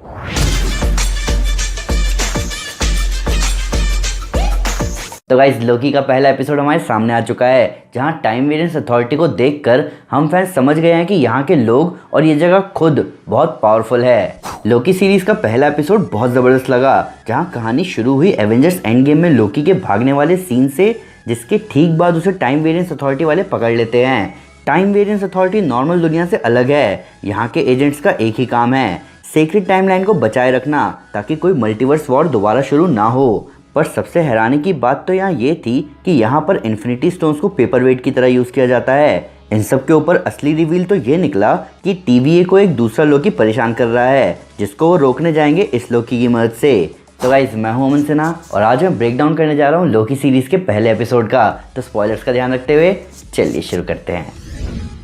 तो गाइस लोकी का पहला एपिसोड हमारे सामने आ चुका है, जहां टाइम वेरिएंस अथॉरिटी को देखकर हम फैंस समझ गए हैं कि यहाँ के लोग और ये जगह खुद बहुत पावरफुल है। लोकी सीरीज का पहला एपिसोड बहुत ज़बरदस्त लगा, जहां कहानी शुरू हुई एवेंजर्स एंड गेम में लोकी के भागने वाले सीन से, जिसके ठीक बाद उसे टाइम वेरिएंस अथॉरिटी वाले पकड़ लेते हैं। टाइम वेरिएंस अथॉरिटी नॉर्मल दुनिया से अलग है। यहाँ के एजेंट्स का एक ही काम है, सीक्रेट टाइमलाइन को बचाए रखना ताकि कोई मल्टीवर्स वॉर दोबारा शुरू ना हो। पर सबसे हैरानी की बात तो यहाँ ये थी कि यहाँ पर इन्फिनिटी स्टोन्स को पेपर वेट की तरह यूज़ किया जाता है। इन सब के ऊपर असली रिवील तो ये निकला कि TVA को एक दूसरा लोकी परेशान कर रहा है, जिसको वो रोकने जाएंगे इस लोकी की मदद से। तो गाइस मैं हूं अमन सिन्हा और आज मैं ब्रेक डाउन करने जा रहा हूँ लोकी सीरीज़ के पहले एपिसोड का। तो स्पॉयलर्स का ध्यान रखते हुए चलिए शुरू करते हैं।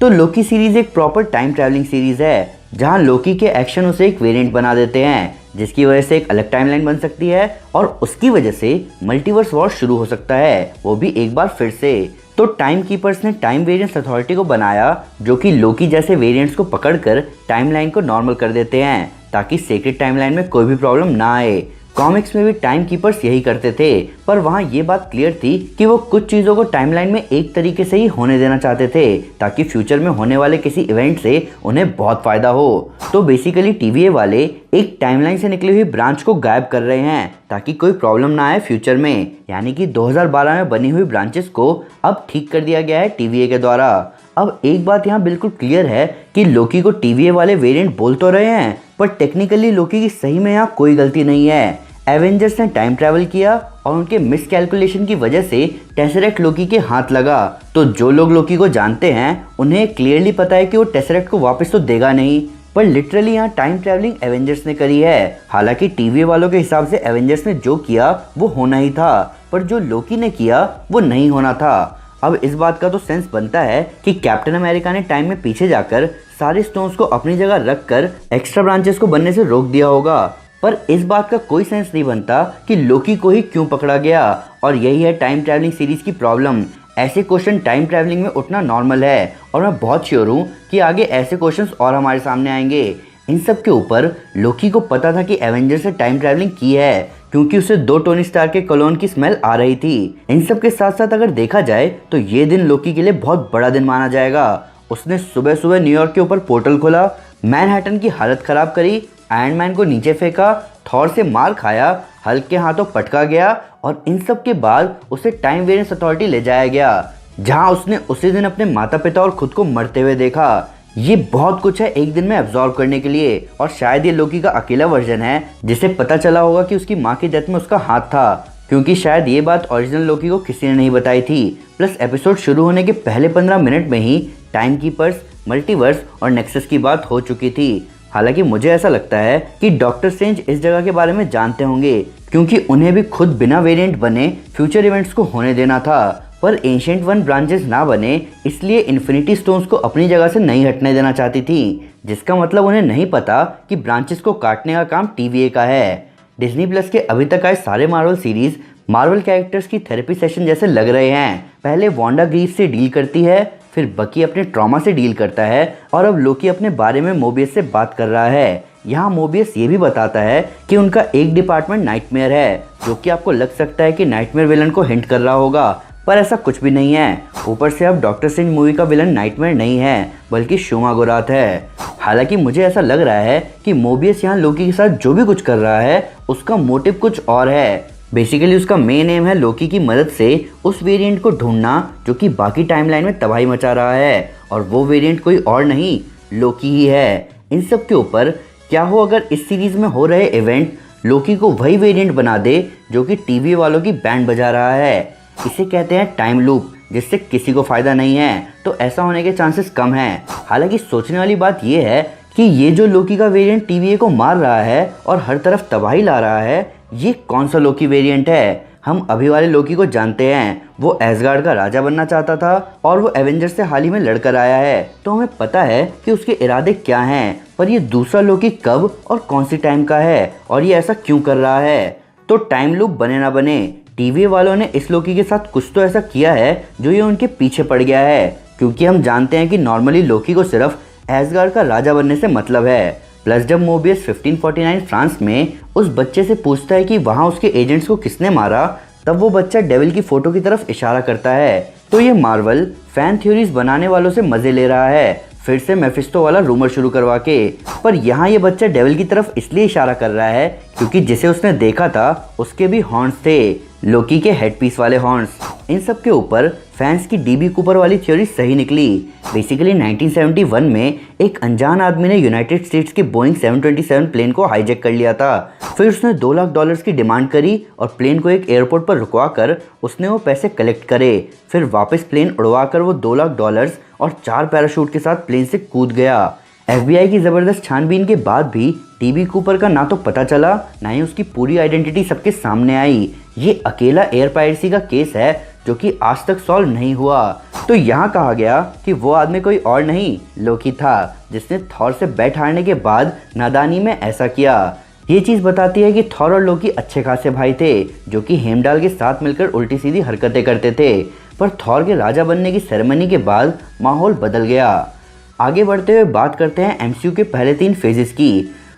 तो लोकी सीरीज़ एक प्रॉपर टाइम ट्रैवलिंग सीरीज़ है, जहाँ लोकी के एक्शन उसे एक वेरिएंट बना देते हैं, जिसकी वजह से एक अलग टाइमलाइन बन सकती है और उसकी वजह से मल्टीवर्स वॉर शुरू हो सकता है, वो भी एक बार फिर से। तो टाइम कीपर्स ने टाइम वेरिएंस अथॉरिटी को बनाया, जो कि लोकी जैसे वेरिएंट्स को पकड़कर टाइमलाइन को नॉर्मल कर देते हैं, ताकि सीक्रेट टाइमलाइन में कोई भी प्रॉब्लम ना आए। कॉमिक्स में भी टाइम कीपर्स यही करते थे, पर वहाँ ये बात क्लियर थी कि वो कुछ चीज़ों को टाइमलाइन में एक तरीके से ही होने देना चाहते थे, ताकि फ्यूचर में होने वाले किसी इवेंट से उन्हें बहुत फ़ायदा हो। तो बेसिकली TVA वाले एक टाइमलाइन से निकली हुई ब्रांच को गायब कर रहे हैं, ताकि कोई प्रॉब्लम ना आए फ्यूचर में। यानी कि 2012 में बनी हुई ब्रांचेस को अब ठीक कर दिया गया है TVA के द्वारा। अब एक बात यहाँ बिल्कुल क्लियर है कि लोकी को TVA वाले वेरिएंट बोल तो रहे हैं, पर टेक्निकली लोकी की सही में यहाँ कोई गलती नहीं है। एवेंजर्स ने टाइम ट्रैवल किया और उनके मिस कैलकुलेशन की वजह से टेसरेक्ट लोकी के हाथ लगा। तो जो लोग लोकी को जानते हैं उन्हें क्लियरली पता है कि वो टेसरेक्ट को वापस तो देगा नहीं, पर लिटरली यहाँ टाइम ट्रैवलिंग एवेंजर्स ने करी है। हालांकि TVA वालों के हिसाब से एवेंजर्स ने जो किया वो होना ही था, पर जो लोकी ने किया वो नहीं होना था। अब इस बात का तो सेंस बनता है कि कैप्टन अमेरिका ने टाइम में पीछे जाकर सारे स्टोन्स को अपनी जगह रखकर एक्स्ट्रा ब्रांचेस को बनने से रोक दिया होगा, पर इस बात का कोई सेंस नहीं बनता कि लोकी को ही क्यों पकड़ा गया। और यही है टाइम ट्रैवलिंग सीरीज की प्रॉब्लम। ऐसे क्वेश्चन टाइम ट्रैवलिंग में उठना नॉर्मल है, और मैं बहुत श्योर हूँ कि आगे ऐसे क्वेश्चंस और हमारे सामने आएंगे। इन सब के ऊपर लोकी को पता था कि एवेंजर्स से टाइम ट्रैवलिंग की है, क्योंकि उसे 2 टोनी स्टार के कोलोन की स्मेल आ रही थी। इन सब के साथ साथ अगर देखा जाए तो ये दिन लोकी के लिए बहुत बड़ा दिन माना जाएगा। उसने सुबह सुबह न्यूयॉर्क के ऊपर पोर्टल खोला, मैनहट्टन की हालत खराब करी, आयरन मैन को नीचे फेंका, थॉर से मार खाया, हल्क के हाथों पटका गया, और इन सब के बाद उसे टाइम वेरिएंस अथॉरिटी ले जाया गया, जहां उसने उसी दिन अपने माता पिता और खुद को मरते हुए देखा। ये बहुत कुछ है एक दिन में एब्जॉर्ब करने के लिए, और शायद ये लोकी का अकेला वर्जन है जिसे पता चला होगा कि उसकी माँ की डेथ में उसका हाथ था, क्योंकि शायद ये बात ओरिजिनल लोकी को किसी ने नहीं बताई थी। प्लस एपिसोड शुरू होने के पहले 15 मिनट में ही टाइम कीपर्स, मल्टीवर्स और नेक्सस की बात हो चुकी थी। हालांकि मुझे ऐसा लगता है कि डॉक्टर स्ट्रेंज इस जगह के बारे में जानते होंगे, क्योंकि उन्हें भी खुद बिना वेरिएंट बने फ्यूचर इवेंट्स को होने देना था, पर एंशिएंट वन ब्रांचेस ना बने, इसलिए इन्फिनिटी स्टोन्स को अपनी जगह से नहीं हटने देना चाहती थी, जिसका मतलब उन्हें नहीं पता कि ब्रांचेस को काटने का काम TVA का है। डिज्नी प्लस के अभी तक आए सारे मार्वल सीरीज मार्वल कैरेक्टर्स की थेरेपी सेशन जैसे लग रहे हैं। पहले वांडा ग्रीफ से डील करती है, फिर बकी अपने ट्रॉमा से डील करता है, और अब लोकी अपने बारे में मोबियस से बात कर रहा है। यहाँ मोबियस ये भी बताता है कि उनका एक डिपार्टमेंट नाइटमेयर है, जो कि आपको लग सकता है कि नाइटमेयर विलन को हिंट कर रहा होगा, पर ऐसा कुछ भी नहीं है। ऊपर से अब डॉक्टर स्ट्रेंज मूवी का विलन नाइटमेयर नहीं है, बल्कि शोमागोराथ है। हालांकि मुझे ऐसा लग रहा है कि मोबियस यहाँ लोकी के साथ जो भी कुछ कर रहा है उसका मोटिव कुछ और है। बेसिकली उसका मेन एम है लोकी की मदद से उस वेरिएंट को ढूंढना जो कि बाकी टाइमलाइन में तबाही मचा रहा है, और वो वेरिएंट कोई और नहीं लोकी ही है। इन सब के ऊपर क्या हो अगर इस सीरीज में हो रहे इवेंट लोकी को वही वेरिएंट बना दे जो कि TVA वालों की बैंड बजा रहा है। इसे कहते हैं टाइम लूप, जिससे किसी को फ़ायदा नहीं है, तो ऐसा होने के चांसेस कम हैं। हालांकि सोचने वाली बात यह है कि ये जो लोकी का वेरिएंट TVA को मार रहा है और हर तरफ तबाही ला रहा है, ये कौन सा लोकी वेरिएंट है। हम अभी वाले लोकी को जानते हैं, वो एसगार्ड का राजा बनना चाहता था और वो एवेंजर्स से हाल ही में लड़कर आया है, तो हमें पता है कि उसके इरादे क्या हैं। पर ये दूसरा लोकी कब और कौन सी टाइम का है, और ये ऐसा क्यों कर रहा है। तो टाइम लूप बने ना बने, TVA वालों ने इस लोकी के साथ कुछ तो ऐसा किया है जो ये उनके पीछे पड़ गया है, क्योंकि हम जानते हैं कि नॉर्मली लोकी को सिर्फ एसगार्ड का राजा बनने से मतलब है, प्लस जब मोबियस 1549 फ्रांस में उस बच्चे से पूछता है कि वहाँ उसके एजेंट्स को किसने मारा, तब वो बच्चा डेविल की फोटो की तरफ इशारा करता है। तो ये मार्वल फैन थ्योरीज बनाने वालों से मजे ले रहा है, फिर से मेफिस्टो वाला रूमर शुरू करवा के। पर यहाँ ये बच्चा डेविल की तरफ इसलिए इशारा कर रहा है क्योंकि जिसे उसने देखा था उसके भी हॉर्न्स थे, लोकी के हेडपीस वाले हॉर्न्स। इन सब के ऊपर फैंस की डीबी कूपर वाली थ्योरी सही निकली। बेसिकली 1971 में एक अनजान आदमी ने यूनाइटेड स्टेट्स के बोइंग 727 प्लेन को हाईजैक कर लिया था। फिर उसने $2 लाख की डिमांड करी और प्लेन को एक एयरपोर्ट पर रुकवा कर उसने वो पैसे कलेक्ट करे। फिर वापस प्लेन उड़वा कर वो $2 लाख और 4 पैराशूट के साथ प्लेन से कूद गया। FBI की ज़बरदस्त छानबीन के बाद भी डीबी कूपर का ना तो पता चला, ना ही उसकी पूरी आइडेंटिटी सबके सामने आई। ये अकेला एयर पायरेसी का केस है जो कि आज तक सॉल्व नहीं हुआ। तो यहाँ कहा गया कि वो आदमी कोई और नहीं, लोकी था, जिसने थॉर से बैट हारने के बाद नादानी में ऐसा किया। ये चीज़ बताती है कि थॉर और लोकी अच्छे खासे भाई थे जो कि हेमडाल के साथ मिलकर उल्टी सीधी हरकतें करते थे। पर थॉर के राजा बनने की सेरेमनी के बाद माहौल बदल गया। आगे बढ़ते हुए बात करते हैं MCU के पहले 3 फेजेस की।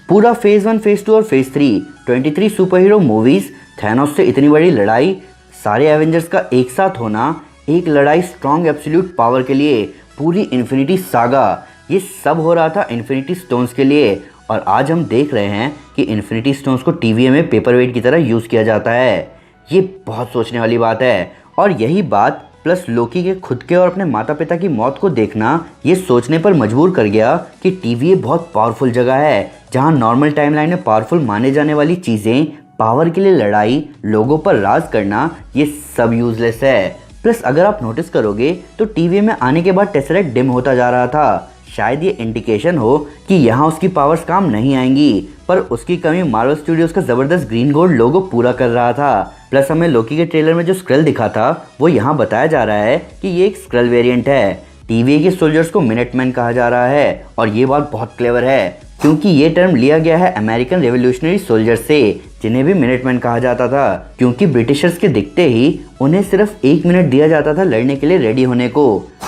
पूरा फेज़ 1, फेज़ 2 और phase 3, 23 super hero movies, Thanos से इतनी बड़ी लड़ाई, सारे एवेंजर्स का एक साथ होना, एक लड़ाई स्ट्रॉन्ग एब्सोल्यूट पावर के लिए, पूरी इन्फिनिटी सागा, ये सब हो रहा था इन्फिनिटी स्टोन्स के लिए। और आज हम देख रहे हैं कि इन्फिनिटी स्टोन्स को TVA में पेपरवेट की तरह यूज़ किया जाता है। ये बहुत सोचने वाली बात है। और यही बात प्लस लोकी के खुद के और अपने माता पिता की मौत को देखना ये सोचने पर मजबूर कर गया कि TVA बहुत पावरफुल जगह है जहाँ नॉर्मल टाइमलाइन में पावरफुल माने जाने वाली चीज़ें, पावर के लिए लड़ाई, लोगों पर राज करना, ये सब यूजलेस है। प्लस अगर आप नोटिस करोगे तो TVA में आने के बाद टेसरेक्ट डिम होता जा रहा था। शायद ये इंडिकेशन हो कि यहाँ उसकी पावर्स काम नहीं आएंगी, पर उसकी कमी मार्वल स्टूडियोज का ज़बरदस्त ग्रीन गोल्ड लोगो पूरा कर रहा था। प्लस हमें लोकी के ट्रेलर में जो स्क्रल दिखा था वो यहाँ बताया जा रहा है कि ये एक स्क्रल वेरिएंट है। TVA के सोल्जर्स को मिनटमैन कहा जा रहा है और ये बात बहुत क्लेवर है क्योंकि ये टर्म लिया गया है अमेरिकन रेवोल्यूशनरी सोल्जर से, जिन्हें भी मिनटमैन कहा जाता था क्योंकि ब्रिटिशर्स के दिखते ही उन्हें सिर्फ 1 मिनट दिया जाता था लड़ने के लिए रेडी होने को।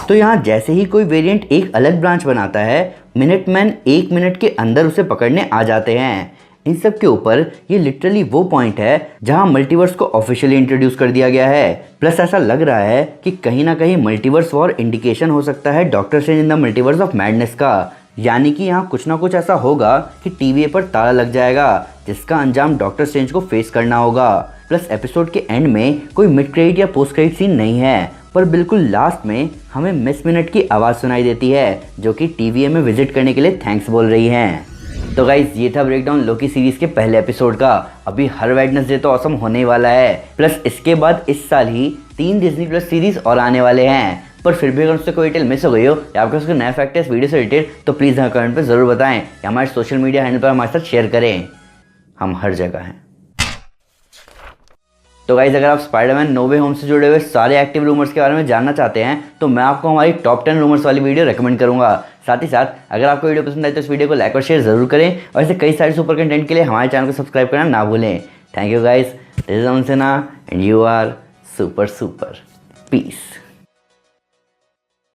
तो यहाँ जैसे ही कोई वेरिएंट एक अलग ब्रांच बनाता है, मिनटमैन 1 मिनट के अंदर उसे पकड़ने आ जाते हैं। इन सब के ऊपर ये लिटरली वो पॉइंट है जहाँ मल्टीवर्स को ऑफिशियली इंट्रोड्यूस कर दिया गया है। प्लस ऐसा लग रहा है कि कहीं ना कहीं मल्टीवर्स वॉर इंडिकेशन हो सकता है doctor strange in the multiverse of madness का, यानी कि यहाँ कुछ ना कुछ ऐसा होगा कि TVA पर ताला लग जाएगा जिसका अंजाम डॉक्टर स्ट्रेंज को फेस करना होगा। प्लस एपिसोड के एंड में कोई मिड क्रेडिट या पोस्ट क्रेडिट सीन नहीं है, पर बिल्कुल लास्ट में हमें मिस मिनट की आवाज़ सुनाई देती है जो कि TVA में विजिट करने के लिए थैंक्स बोल रही हैं। तो गाइज ये था ब्रेकडाउन लोकी सीरीज के पहले एपिसोड का। अभी हर वेडनेसडे तो ऑसम होने वाला है। प्लस इसके बाद इस साल ही 3 डिज्नी प्लस सीरीज और आने वाले हैं। पर फिर भी अगर उससे कोई डिटेल मिस हो गई हो या आपके उसका नया फैक्ट है इस वीडियो से रिलेटेड तो प्लीज़ हमें कमेंट पे ज़रूर बताएं या हमारे सोशल मीडिया हैंडल पर हमारे साथ शेयर करें। हम हर जगह हैं। तो गाइज अगर आप स्पाइडरमैन नो वे होम से जुड़े हुए सारे एक्टिव रूमर्स के बारे में जानना चाहते हैं तो मैं आपको हमारी टॉप 10 रूमर्स वाली वीडियो रेकमेंड करूंगा। साथ ही साथ अगर आपको वीडियो पसंद आए तो इस वीडियो को लाइक और शेयर जरूर करें और ऐसे कई सारे सुपर कंटेंट के लिए हमारे चैनल को सब्सक्राइब करना ना भूलें। Thank you guys, this is Aman Sinha and you are super. Piece.